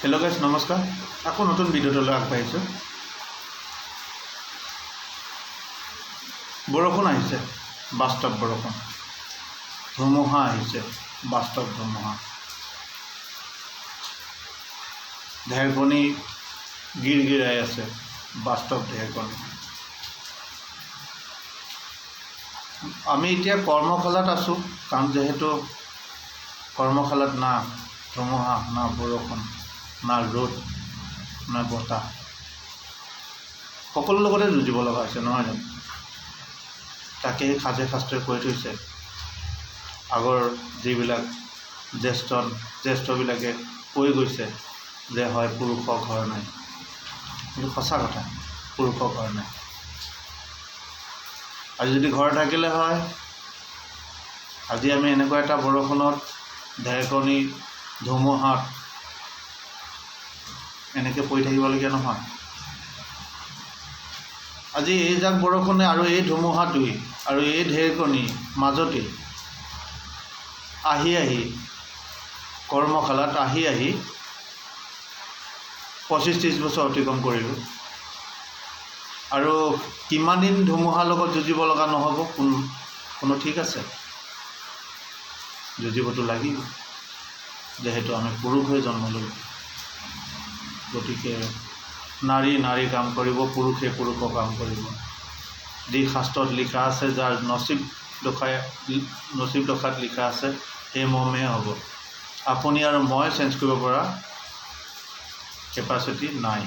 Hello' guys নমস্কাৰ। আকৌ নতুন ভিডিঅ'টোলৈ আগবাঢ়িছোঁ। বৰষুণ আহিছে, বাস্তৱ বৰষুণ। ধুমুহা আহিছে, বাস্তৱ ধুমুহা। ঢেৰেকণি গিৰগিৰাই আছে, বাস্তৱ ঢেৰেকণি। আমি এতিয়া কৰ্মশালাত আছোঁ, কাৰণ যিহেতু কৰ্মশালাত না ধুমুহা, না বৰষুণ, না ৰ'দ, না বতাহ, সকলো লগতে যুঁজিব লগা হৈছে, নহয় জানো? তাকেই সাজে শাস্ত্ৰই কৈ থৈছে, আগৰ যিবিলাক জ্যেষ্ঠবিলাকে কৈ গৈছে যে হয় পুৰুষৰ ঘৰ নাই, কিন্তু সঁচা কথা, পুৰুষৰ ঘৰ নাই। আজি যদি ঘৰ থাকিলে হয়, আজি আমি এনেকুৱা এটা বৰষুণত, ঢেৰেকণি, ধুমুহাত এনেকৈ পৰি থাকিবলগীয়া নহয়। আজি এই জাক বৰষুণে আৰু এই ধুমুহাটোৱে আৰু এই ঢেৰেকণি মাজতে আহি কৰ্মশালাত আহি 25-30 বছৰ অতিক্ৰম কৰিলোঁ। আৰু কিমান দিন ধুমুহাৰ লগত যুঁজিব লগা নহ'ব কোনো ঠিক আছে? যুঁজিবতো লাগিব, যিহেতু আমি পুৰুষ হৈ জন্ম ল'লোঁ। গতিকে নাৰী কাম কৰিব, পুৰুষে পুৰুষৰ কাম কৰিব। যি শাস্ত্ৰত লিখা আছে, যাৰ নচিব দশাত লিখা আছে, সেই মৰ্মে হ'ব। আপুনি আৰু মই চেঞ্জ কৰিব পৰা কেপাচিটি নাই।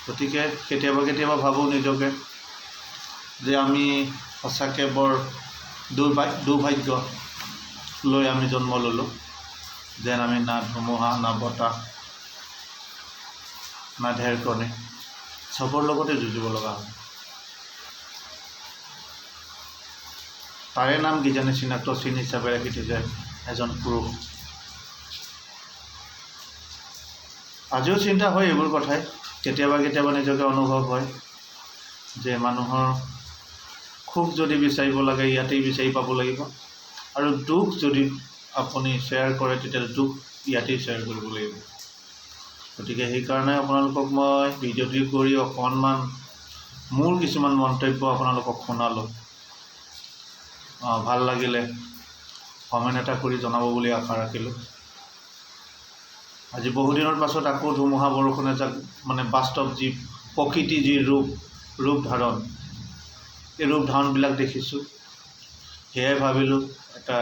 গতিকে কেতিয়াবা ভাবোঁ নিজকে যে আমি সঁচাকৈ বৰ দুৰ্ভাগ্য লৈ আমি জন্ম ল'লোঁ, যেন আমি না ধুমুহা, না বতাহ, না ঢেৰেকণি, চবৰ লগতে যুঁজিব লগা হয়। তাৰে নাম কিজানি চিনাক্ত চিন হিচাপে ৰাখি থৈছে এজন পুৰুষ। আজিও চিন্তা হয় এইবোৰ কথাই। কেতিয়াবা নিজকে অনুভৱ হয় যে মানুহৰ সুখ যদি বিচাৰিব লাগে, ইয়াতেই বিচাৰি পাব লাগিব, আৰু দুখ যদি আপুনি শ্বেয়াৰ কৰে, তেতিয়াহ'লে দুখ ইয়াতেই শ্বেয়াৰ কৰিব লাগিব। গতিকে সেইকাৰণে আপোনালোকক মই ভিডিঅ'টি কৰি অকণমান মোৰ কিছুমান মন্তব্য আপোনালোকক শুনালোঁ। ভাল লাগিলে কমেণ্ট এটা কৰি জনাব বুলি আশা ৰাখিলোঁ। আজি বহুদিনৰ পাছত আকৌ ধুমুহা বৰষুণে যাক বাস্তৱ যি প্ৰকৃতি যি ৰূপ ধাৰণ, এই ৰূপ ধাৰণবিলাক দেখিছোঁ। সেয়াই ভাবিলোঁ এটা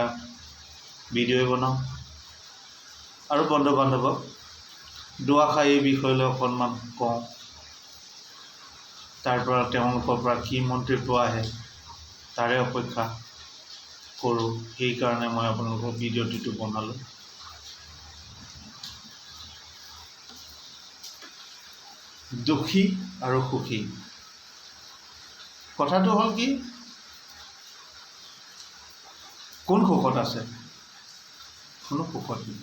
ভিডিঅ'ই বনাওঁ আৰু বন্ধু বান্ধৱক দুআষাৰ এই বিষয়লৈ অকণমান কওঁ। তাৰ পৰা তেওঁলোকৰ পৰা কি মন্তব্য আহে তাৰে অপেক্ষা কৰোঁ। সেইকাৰণে মই আপোনালোকৰ ভিডিঅ'টিটো বনালোঁ। দুখী আৰু সুখী, কথাটো হ'ল কি, কোন সুখত আছে? কোনো সুখত নাই।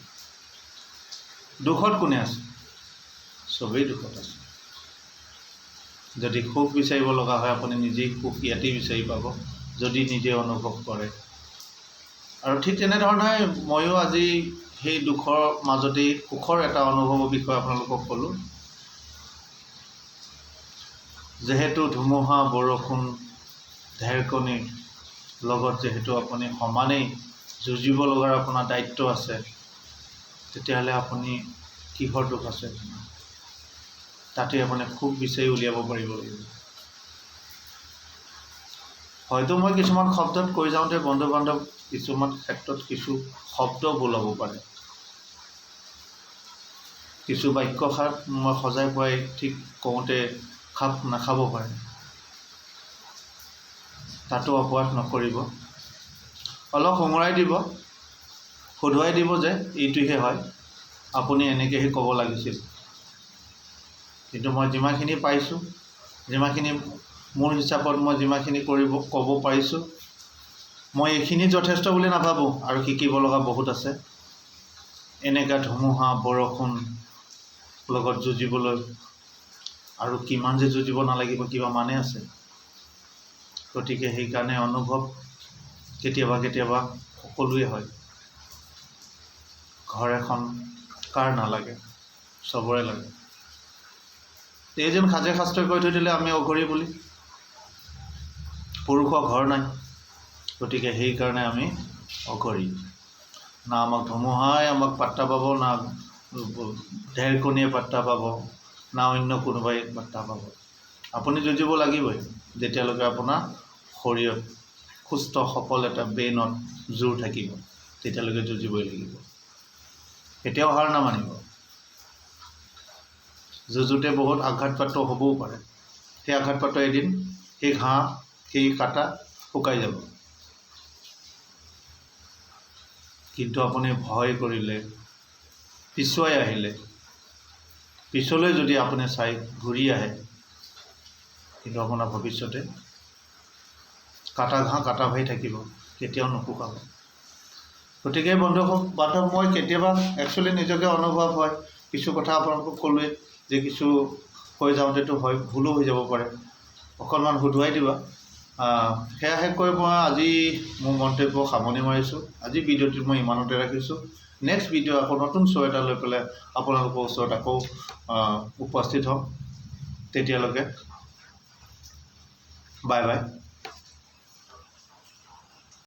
দুখত কোনে আছে? চবেই দুখত আছে। যদি সুখ বিচাৰিব লগা হয়, আপুনি নিজেই সুখ ইয়াতেই বিচাৰি পাব, যদি নিজে অনুভৱ কৰে। আৰু ঠিক তেনেধৰণে ময়ো আজি সেই দুখৰ মাজতেই সুখৰ এটা অনুভৱৰ বিষয়ে আপোনালোকক ক'লোঁ। যিহেতু ধুমুহা, বৰষুণ, ঢেৰেকণিৰ লগত যিহেতু আপুনি সমানেই যুঁজিব লগাৰ আপোনাৰ দায়িত্ব আছে, তেতিয়াহ'লে আপুনি কিহৰ দুখ আছে? তাতে আপুনি সুখ বিচাৰি উলিয়াব পাৰিব লাগিব। হয়তো মই কিছুমান শব্দত কৈ যাওঁতে বন্ধু বান্ধৱ কিছুমান ক্ষেত্ৰত কিছু শব্দ বোলাব পাৰে, কিছু বাক্যষাৰ মই সজাই পৰাই ঠিক কওঁতে খাপ নাখাব পাৰে। তাতো অপৰাধ নকৰিব, অলপ সোঁৱৰাই দিব, শুধুৱাই দিব যে এইটোহে হয়, আপুনি এনেকৈহে ক'ব লাগিছিল। কিন্তু মই যিমানখিনি পাইছোঁ, যিমানখিনি মোৰ হিচাপত মই যিমানখিনি ক'ব পাৰিছোঁ, মই এইখিনি যথেষ্ট বুলি নাভাবোঁ। আৰু শিকিব লগা বহুত আছে। এনেকুৱা ধুমুহা, বৰষুণ লগত যুঁজিবলৈ আৰু কিমান যে যুঁজিব নালাগিব, কিবা মানে আছে। গতিকে সেইকাৰণে অনুভৱ কেতিয়াবা সকলোৱে হয়। ঘৰ এখন কাৰ নালাগে? চবৰে লাগে। এই যেন সাজে শাস্ত্ৰই কৈ থৈ দিলে আমি অঘৰী বুলি, পুৰুষৰ ঘৰ নাই, গতিকে সেইকাৰণে আমি অঘৰী। না আমাক ধুমুহাই আমাক পাত্তা পাব, না ঢেৰকণীয়ে পাত্তা পাব, না অন্য কোনোবাই পাত্তা পাব। আপুনি যুঁজিব লাগিবই যেতিয়ালৈকে আপোনাৰ শৰীৰত সুস্থ সবল এটা ব্ৰেইনত জোৰ থাকিব, তেতিয়ালৈকে যুঁজিবই লাগিব। কেতিয়াও হাৰ নামানিব। যুঁজোতে বহুত আঘাতপ্ৰাপ্ত হ'বও পাৰে। সেই আঘাতপ্ৰাপ্ত এদিন সেই ঘাঁ, সেই কাটা শুকাই যাব। কিন্তু আপুনি ভয় কৰিলে, পিছুৱাই আহিলে, পিছলৈ যদি আপুনি চাই ঘূৰি আহে, কিন্তু আপোনাৰ ভৱিষ্যতে কাটা ঘাঁ কাটা হৈ থাকিব, কেতিয়াও নুশুকাব। গতিকে বান্ধৱ, মই কেতিয়াবা একচুৱেলি নিজকে অনুভৱ হয়, কিছু কথা আপোনালোকক ক'লোৱে যে কিছু হৈ যাওঁতেতো হয়, ভুলো হৈ যাব পাৰে, অকণমান শুধুৱাই দিবা। সেয়াহে কৈ মই আজি মোৰ মন্তব্য সামৰণি মাৰিছোঁ। আজি ভিডিঅ'টো মই ইমানতে ৰাখিছোঁ। নেক্সট ভিডিঅ' আকৌ নতুন শ্ব' এটা লৈ পেলাই আপোনালোকৰ ওচৰত আকৌ উপস্থিত হ'ম। তেতিয়ালৈকে বাই বাই।